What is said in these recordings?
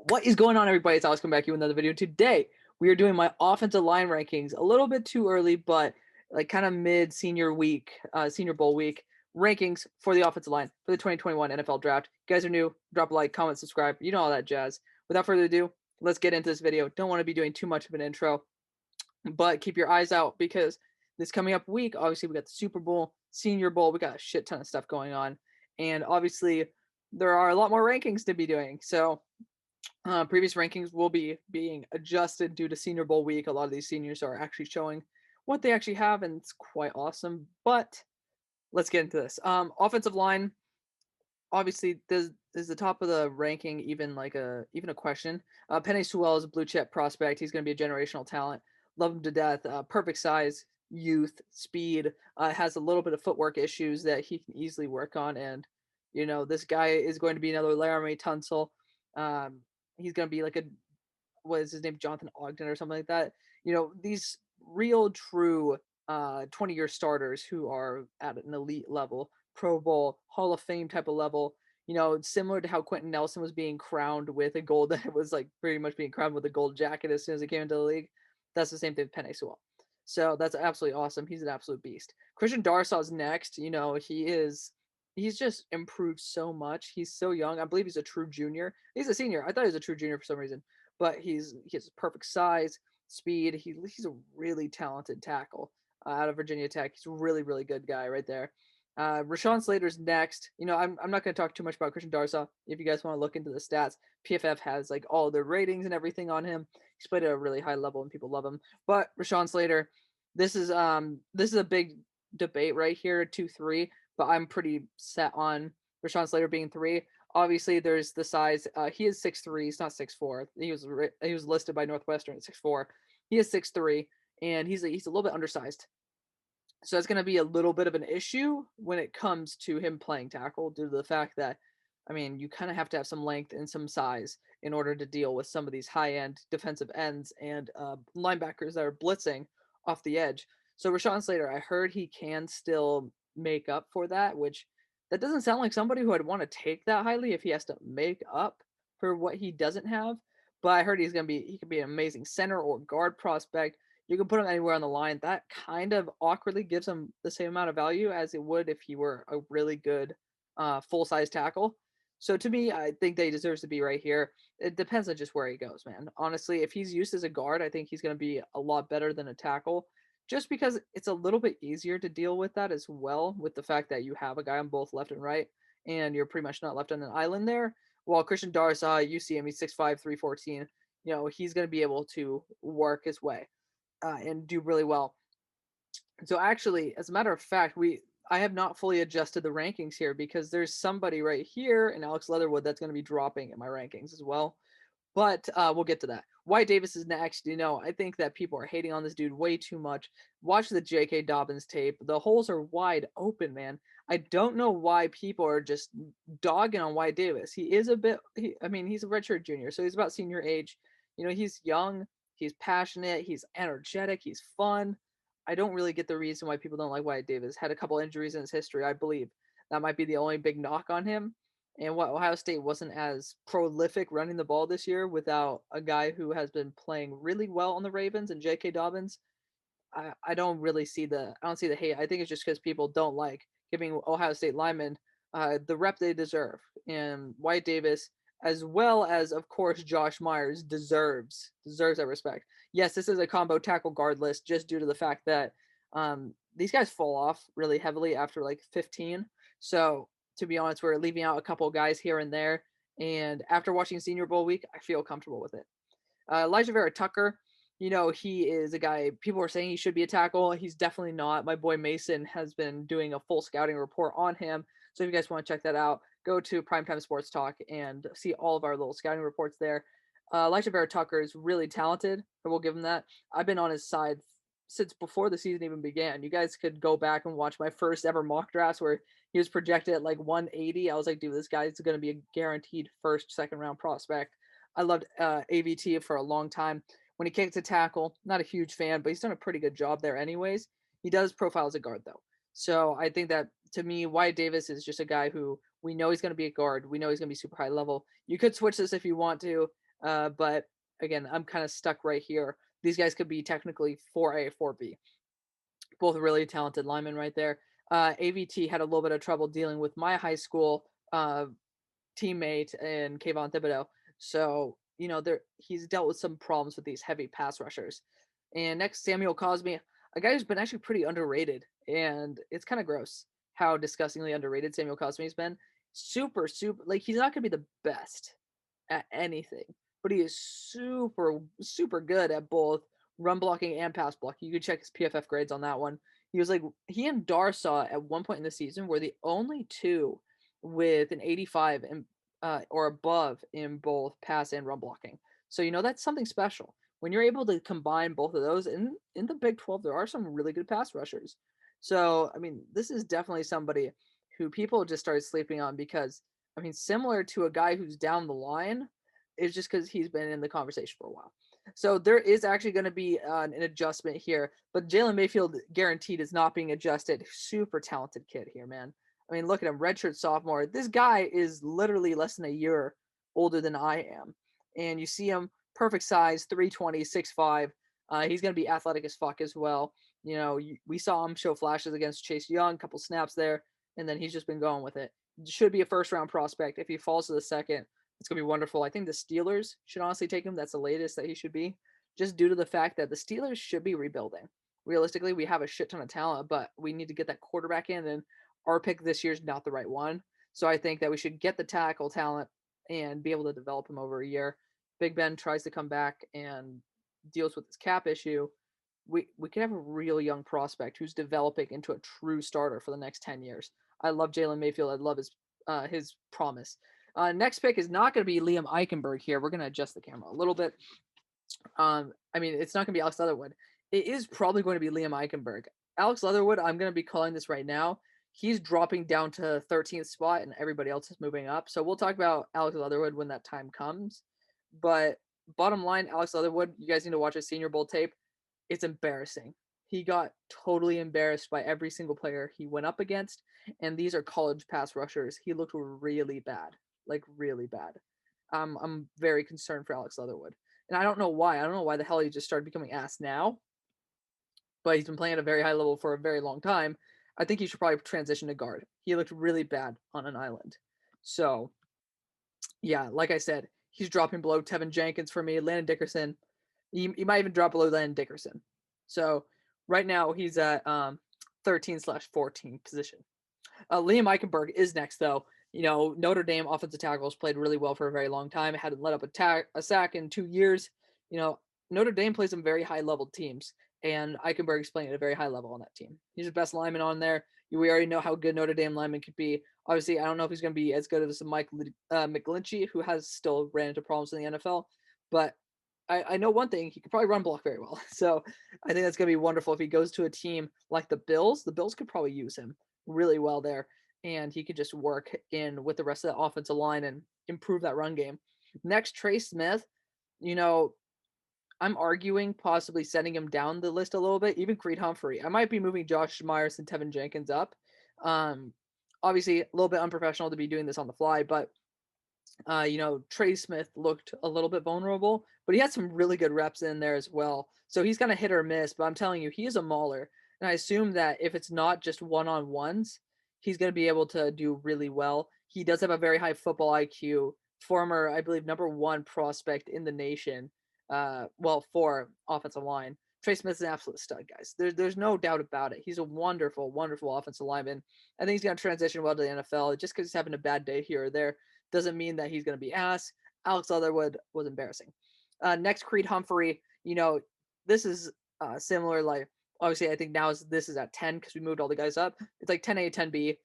What is going on, everybody? It's Alex coming back here with another video. Today, we are doing my offensive line rankings. A little bit too early, but like kind of mid senior week, senior bowl week rankings for the offensive line for the 2021 NFL draft. If you guys are new, drop a like, comment, subscribe. You know all that jazz. Without further ado, let's get into this video. Don't want to be doing too much of an intro, but keep your eyes out because this coming up week, obviously we got the Super Bowl, Senior Bowl. We got a shit ton of stuff going on. And obviously there are a lot more rankings to be doing. So previous rankings will be being adjusted due to Senior Bowl week. A lot of these seniors are actually showing what they actually have, and it's quite awesome. But let's get into this. Offensive line, obviously, is the top of the ranking even a question? Penei Sewell is a blue chip prospect. He's going to be a generational talent. Love him to death. Perfect size, youth, speed. Has a little bit of footwork issues that he can easily work on, and this guy is going to be another Laramie Tunsil. He's going to be like what is his name, Jonathan Ogden or something like that. These real true 20-year starters who are at an elite level, Pro Bowl, Hall of Fame type of level, similar to how Quentin Nelson was being crowned with a gold, that was like pretty much being crowned with a gold jacket as soon as he came into the league. That's the same thing with Penei Sewell. So that's absolutely awesome. He's an absolute beast. Christian Darso is next. He's just improved so much. He's so young. I believe he's a true junior. He's a senior. I thought he was a true junior for some reason, but he has perfect size, speed. He's a really talented tackle out of Virginia Tech. He's a really, really good guy right there. Rashawn Slater's next. I'm not going to talk too much about Christian Darso. If you guys want to look into the stats, PFF has like all the ratings and everything on him. He's played at a really high level and people love him. But Rashawn Slater, this is a big debate right here, 2-3. But I'm pretty set on Rashawn Slater being 3. Obviously, there's the size. He is 6'3". He's not 6'4". He was listed by Northwestern at 6'4". He is 6'3", and he's a little bit undersized. So it's going to be a little bit of an issue when it comes to him playing tackle due to the fact that, you kind of have to have some length and some size in order to deal with some of these high-end defensive ends and linebackers that are blitzing off the edge. So Rashawn Slater, I heard he can still make up for that, which that doesn't sound like somebody who I'd want to take that highly if he has to make up for what he doesn't have. But I heard he could be an amazing center or guard prospect. You can put him anywhere on the line. That kind of awkwardly gives him the same amount of value as it would if he were a really good full-size tackle. So to me, I think that he deserves to be right here. It depends on just where he goes, man. Honestly, if he's used as a guard, I think he's going to be a lot better than a tackle, just because it's a little bit easier to deal with that as well, with the fact that you have a guy on both left and right, and you're pretty much not left on an island there. While Christian Darso, you see him, he's 6'5", 314. He's going to be able to work his way and do really well. So actually, as a matter of fact, I have not fully adjusted the rankings here because there's somebody right here in Alex Leatherwood that's going to be dropping in my rankings as well. But we'll get to that. Wyatt Davis is next. I think that people are hating on this dude way too much. Watch the J.K. Dobbins tape. The holes are wide open, man. I don't know why people are just dogging on Wyatt Davis. He is a bit, he's a redshirt junior, so he's about senior age. He's young, he's passionate, he's energetic, he's fun. I don't really get the reason why people don't like Wyatt Davis. Had a couple injuries in his history, I believe. That might be the only big knock on him. And what Ohio State wasn't as prolific running the ball this year without a guy who has been playing really well on the Ravens and J.K. Dobbins. I don't see the hate. I think it's just because people don't like giving Ohio State linemen the rep they deserve. And Wyatt Davis, as well as, of course, Josh Myers, deserves that respect. Yes, this is a combo tackle guard list just due to the fact that these guys fall off really heavily after like 15. So to be honest, we're leaving out a couple of guys here and there. And after watching Senior Bowl week, I feel comfortable with it. Elijah Vera Tucker, he is a guy, people are saying he should be a tackle. He's definitely not. My boy Mason has been doing a full scouting report on him. So if you guys want to check that out, go to Primetime Sports Talk and see all of our little scouting reports there. Elijah Vera Tucker is really talented. I will give him that. I've been on his side since before the season even began. You guys could go back and watch my first ever mock drafts where he was projected at like 180. I was like, dude, this guy is going to be a guaranteed second round prospect. I loved AVT for a long time. When he kicked to tackle, not a huge fan, but he's done a pretty good job there anyways. He does profile as a guard though. So I think that, to me, Wyatt Davis is just a guy who we know he's going to be a guard. We know he's going to be super high level. You could switch this if you want to. But again, I'm kind of stuck right here. These guys could be technically 4A, 4B. Both really talented linemen right there. AVT had a little bit of trouble dealing with my high school teammate in Kayvon Thibodeau. So, he's dealt with some problems with these heavy pass rushers. And next, Samuel Cosby, a guy who's been actually pretty underrated. And it's kind of gross how disgustingly underrated Samuel Cosby's been. Super, like he's not going to be the best at anything, but he is super, super good at both run blocking and pass blocking. You can check his PFF grades on that one. He and Darso at one point in the season were the only two with an 85 and or above in both pass and run blocking. So that's something special. When you're able to combine both of those in the Big 12, there are some really good pass rushers. So this is definitely somebody who people just started sleeping on because similar to a guy who's down the line, is just because he's been in the conversation for a while. So there is actually going to be an adjustment here, but Jalen Mayfield guaranteed is not being adjusted. Super talented kid here, man. Look at him, redshirt sophomore. This guy is literally less than a year older than I am. And you see him, perfect size, 320, 6'5". He's going to be athletic as fuck as well. We saw him show flashes against Chase Young, couple snaps there, and then he's just been going with it. Should be a first-round prospect. If he falls to the second, it's going to be wonderful. I think the Steelers should honestly take him. That's the latest that he should be, just due to the fact that the Steelers should be rebuilding. Realistically, we have a shit ton of talent, but we need to get that quarterback in, and our pick this year is not the right one. So I think that we should get the tackle talent and be able to develop him over a year. Big Ben tries to come back and deals with his cap issue. We could have a real young prospect who's developing into a true starter for the next 10 years. I love Jalen Mayfield. I love his promise. Next pick is not going to be Liam Eichelberger here. We're going to adjust the camera a little bit. It's not going to be Alex Leatherwood. It is probably going to be Liam Eichelberger. Alex Leatherwood, I'm going to be calling this right now. He's dropping down to 13th spot and everybody else is moving up. So we'll talk about Alex Leatherwood when that time comes. But bottom line, Alex Leatherwood, you guys need to watch his Senior Bowl tape. It's embarrassing. He got totally embarrassed by every single player he went up against. And these are college pass rushers. He looked really bad. Like really bad. I'm very concerned for Alex Leatherwood. And I don't know why. I don't know why the hell he just started becoming ass now. But he's been playing at a very high level for a very long time. I think he should probably transition to guard. He looked really bad on an island. So, yeah, like I said, he's dropping below Tevin Jenkins for me. Landon Dickerson. He might even drop below Landon Dickerson. So, right now, he's at 13/14 position. Liam Eichelberger is next, though. Notre Dame offensive tackles played really well for a very long time. Hadn't let up a sack in 2 years. Notre Dame plays some very high-level teams, and Eichelberger is playing at a very high level on that team. He's the best lineman on there. We already know how good Notre Dame lineman could be. Obviously, I don't know if he's going to be as good as Mike McGlinchey, who has still ran into problems in the NFL, but I know one thing, he could probably run block very well. So I think that's going to be wonderful if he goes to a team like the Bills. The Bills could probably use him really well there, and he could just work in with the rest of the offensive line and improve that run game. Next, Trey Smith. I'm arguing possibly sending him down the list a little bit, even Creed Humphrey. I might be moving Josh Myers and Tevin Jenkins up. Obviously, a little bit unprofessional to be doing this on the fly, but Trey Smith looked a little bit vulnerable, but he had some really good reps in there as well. So he's kind of hit or miss, but I'm telling you, he is a mauler. And I assume that if it's not just one-on-ones, he's going to be able to do really well. He does have a very high football IQ, former, I believe, #1 prospect in the nation. For offensive line. Trey Smith's an absolute stud, guys. There's no doubt about it. He's a wonderful, wonderful offensive lineman. I think he's going to transition well to the NFL. Just because he's having a bad day here or there doesn't mean that he's going to be ass. Alex Leatherwood was embarrassing. Next, Creed Humphrey. This is similar. Like, obviously, I think this is at 10 because we moved all the guys up. It's like 10A, 10B.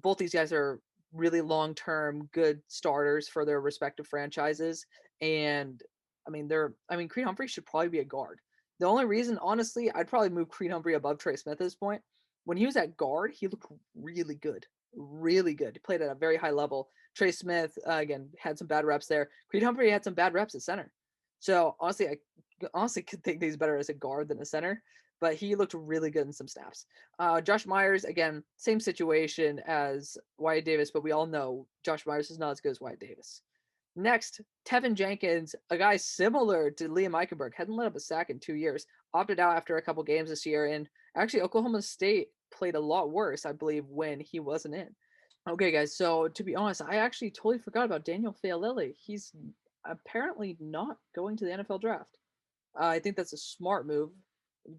Both these guys are really long-term good starters for their respective franchises. And Creed Humphrey should probably be a guard. The only reason, honestly, I'd probably move Creed Humphrey above Trey Smith at this point. When he was at guard, he looked really good. Really good. He played at a very high level. Trey Smith, again, had some bad reps there. Creed Humphrey had some bad reps at center. So, honestly, I could think that he's better as a guard than a center, but he looked really good in some snaps. Josh Myers, again, same situation as Wyatt Davis, but we all know Josh Myers is not as good as Wyatt Davis. Next, Tevin Jenkins, a guy similar to Liam Eichelberger, hadn't let up a sack in 2 years, opted out after a couple games this year, and actually Oklahoma State played a lot worse, I believe, when he wasn't in. Okay, guys, so to be honest, I actually totally forgot about Daniel Faalele. He's apparently not going to the NFL draft. I think that's a smart move,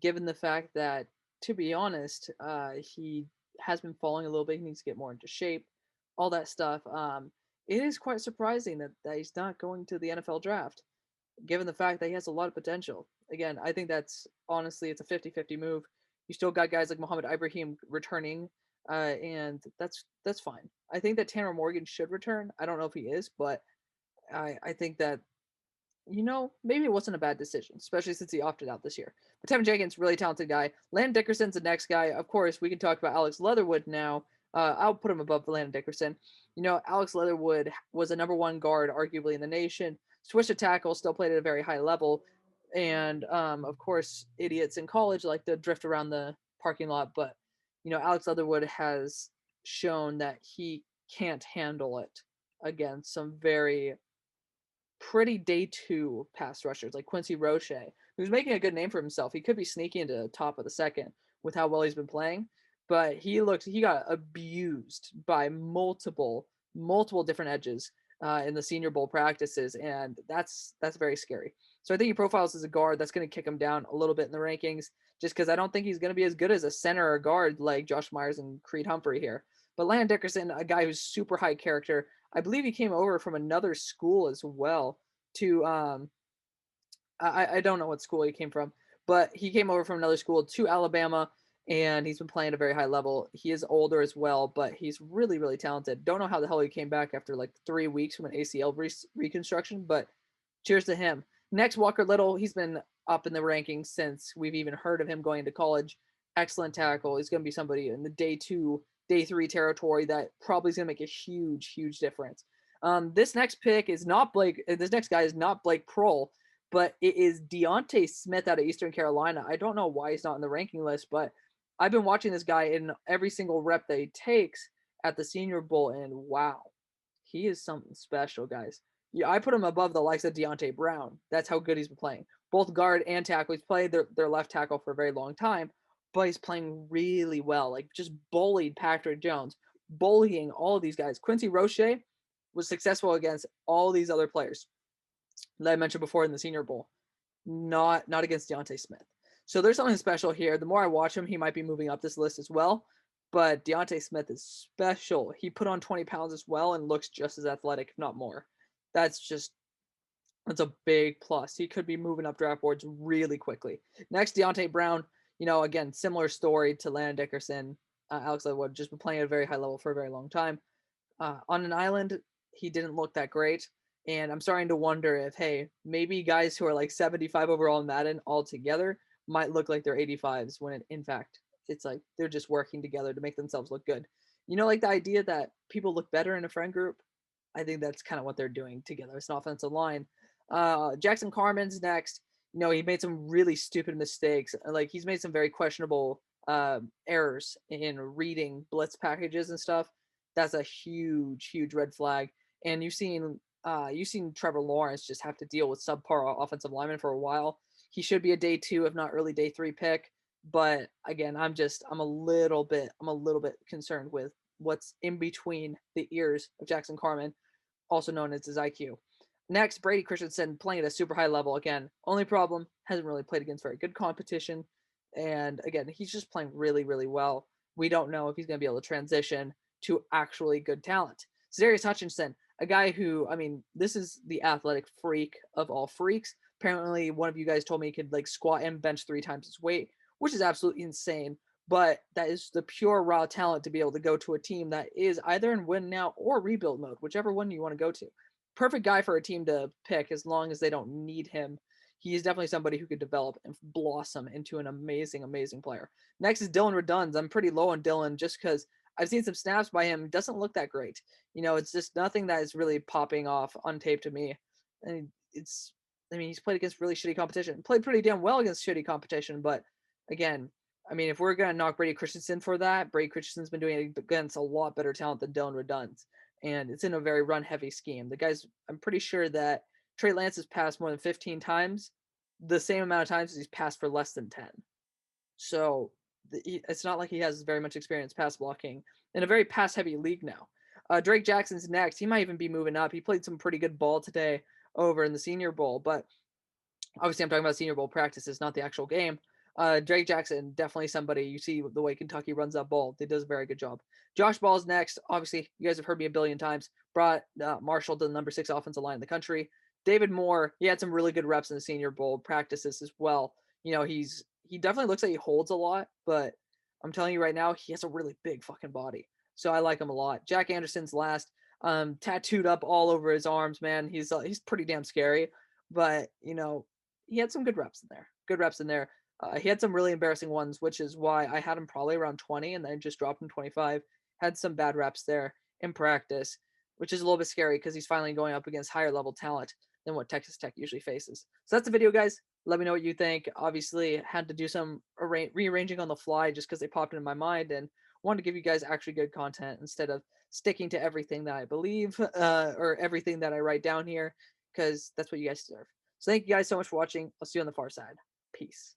given the fact that, to be honest, he has been falling a little bit. He needs to get more into shape, all that stuff. It is quite surprising that he's not going to the NFL draft, given the fact that he has a lot of potential. Again, I think that's honestly, it's a 50-50 move. You still got guys like Mohamed Ibrahim returning, and that's fine. I think that Tanner Morgan should return. I don't know if he is, but I think that maybe it wasn't a bad decision, especially since he opted out this year. But Tevin Jenkins, really talented guy. Landon Dickerson's the next guy. Of course, we can talk about Alex Leatherwood now. I'll put him above Landon Dickerson. Alex Leatherwood was a number one guard, arguably in the nation. Switched to tackle, still played at a very high level. And of course, idiots in college like to drift around the parking lot. But Alex Leatherwood has shown that he can't handle it against some very pretty day two pass rushers like Quincy Roche, who's making a good name for himself. He could be sneaky into the top of the second with how well he's been playing, but he got abused by multiple different edges in the Senior Bowl practices, and that's very scary. So I think he profiles as a guard. That's going to kick him down a little bit in the rankings, just because I don't think he's going to be as good as a center or guard like Josh Myers and Creed Humphrey here. But Landon Dickerson, a guy who's super high character, I believe he came over from another school as well to I don't know what school he came from, but he came over from another school to Alabama, and he's been playing at a very high level. He is older as well, but he's really, really talented. Don't know how the hell he came back after like 3 weeks from an ACL reconstruction, but cheers to him. Next, Walker Little. He's been up in the rankings since we've even heard of him going into college. Excellent tackle. He's going to be somebody in the day 2, day 3 territory that probably is going to make a huge, huge difference. This next pick is not Blake. This next guy is not Blake Prohl, but it is Deontay Smith out of Eastern Carolina. I don't know why he's not in the ranking list, but I've been watching this guy in every single rep that he takes at the Senior Bowl, and wow, he is something special, guys. Yeah, I put him above the likes of Deonte Brown. That's how good he's been playing. Both guard and tackle. He's played their left tackle for a very long time, but he's playing really well. Like, just bullied Patrick Jones, bullying all of these guys. Quincy Roche was successful against all these other players that I mentioned before in the Senior Bowl, not against Deontay Smith. So there's something special here. The more I watch him, he might be moving up this list as well. But Deontay Smith is special. He put on 20 pounds as well and looks just as athletic, if not more. That's a big plus. He could be moving up draft boards really quickly. Next, Deonte Brown. Again, similar story to Landon Dickerson. Alex Leatherwood, just been playing at a very high level for a very long time. On an island, he didn't look that great. And I'm starting to wonder if, hey, maybe guys who are like 75 overall in Madden altogether might look like they're 85s when in fact it's like they're just working together to make themselves look good. Like the idea that people look better in a friend group. I think that's kind of what they're doing together. It's an offensive line. Jackson Carman's next. He made some really stupid mistakes. Like, he's made some very questionable errors in reading blitz packages and stuff. That's a huge, huge red flag. And you've seen Trevor Lawrence just have to deal with subpar offensive linemen for a while. He should be a day 2, if not early day 3 pick. But again, I'm a little bit concerned with what's in between the ears of Jackson Carman, also known as his IQ. Next, Brady Christian playing at a super high level. Again, only problem, hasn't really played against very good competition. And again, he's just playing really, really well. We don't know if he's going to be able to transition to actually good talent. Zarius Hutchinson, a guy who, this is the athletic freak of all freaks. Apparently, one of you guys told me he could like squat and bench 3 times his weight, which is absolutely insane. But that is the pure raw talent to be able to go to a team that is either in win now or rebuild mode, whichever one you want to go to. Perfect guy for a team to pick as long as they don't need him. He is definitely somebody who could develop and blossom into an amazing, amazing player. Next is Dylan Redunds. I'm pretty low on Dylan just because I've seen some snaps by him. It doesn't look that great. It's just nothing that is really popping off on tape to me. And he's played against really shitty competition. Played pretty damn well against shitty competition, but again, if we're going to knock Brady Christensen for that, Brady Christensen's been doing it against a lot better talent than Dylan Redunds. and it's in a very run-heavy scheme. I'm pretty sure that Trey Lance has passed more than 15 times, the same amount of times as he's passed for less than 10. So it's not like he has very much experience pass blocking in a very pass-heavy league now. Drake Jackson's next. He might even be moving up. He played some pretty good ball today over in the Senior Bowl, but obviously I'm talking about Senior Bowl practices, not the actual game. Drake Jackson, definitely somebody. You see the way Kentucky runs that ball. They does a very good job. Josh Ball's next. Obviously, you guys have heard me a billion times. Brought Marshall to the number 6 offensive line in the country. David Moore, he had some really good reps in the Senior Bowl practices as well. You know, he definitely looks like he holds a lot, but I'm telling you right now, he has a really big fucking body. So I like him a lot. Jack Anderson's last. Tattooed up all over his arms, man. He's pretty damn scary, but you know, he had some good reps in there. Good reps in there. He had some really embarrassing ones, which is why I had him probably around 20 and then just dropped him 25. Had some bad reps there in practice, which is a little bit scary because he's finally going up against higher level talent than what Texas Tech usually faces. So that's the video, guys. Let me know what you think. Obviously, had to do some rearranging on the fly just because they popped into my mind and wanted to give you guys actually good content instead of sticking to everything that I believe or everything that I write down here because that's what you guys deserve. So thank you guys so much for watching. I'll see you on the far side. Peace.